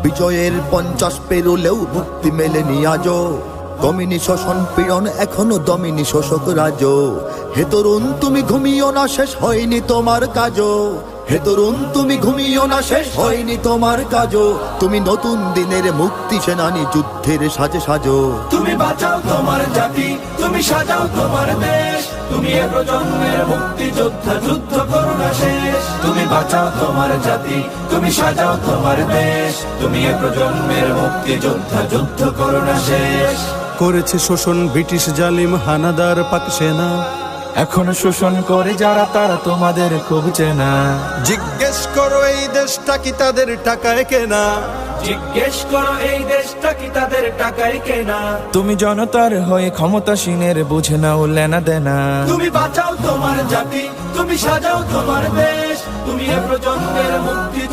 বিজয়ের 50 পেরোলেও মুক্তি মেলেনি আজও। দমিনী শোষণ পীড়ন এখনো দমিনী শোষক রাজ। হে তরুণ তুমি ঘুমিও না, শেষ হয়নি তোমার কাজও। হে তরুণ তুমি ঘুমিও না, শেষ হয়নি তোমার কাজও। তুমি নতুন দিনের মুক্তি সেনানী, যুদ্ধের সাজে সাজো। তুমি বাঁচাও তোমার জাতি, তুমি সাজাও তোমার দেশ। তুমি এ প্রজন্মের মুক্তি যোদ্ধা, যুদ্ধ করো না শেষ। তুমি বাঁচাও তোমার জাতি, তুমি সাজাও তোমার দেশ। তুমি এ প্রজন্মের মুক্তি যোদ্ধা, যুদ্ধ করো না শেষ। করেছে শোষণ ব্রিটিশ জালিম হানাদার পাক সেনা। এখনো শোষণ করে যারা, তারা তোমাদের খুব চেনা। জিজ্ঞেস করো এই দেশটা কি তাদের টাকায় কেনা। জিজ্ঞেস করো এই দেশটা কি তাদের টাকায় কেনা। তুমি জনতার হয়ে ক্ষমতাসীনের বুঝে নাও লেনা দেনা। তুমি বাঁচাও তোমার জাতি, তুমি সাজাও তোমার দেশ। তুমি এ প্রজন্মের মুক্তি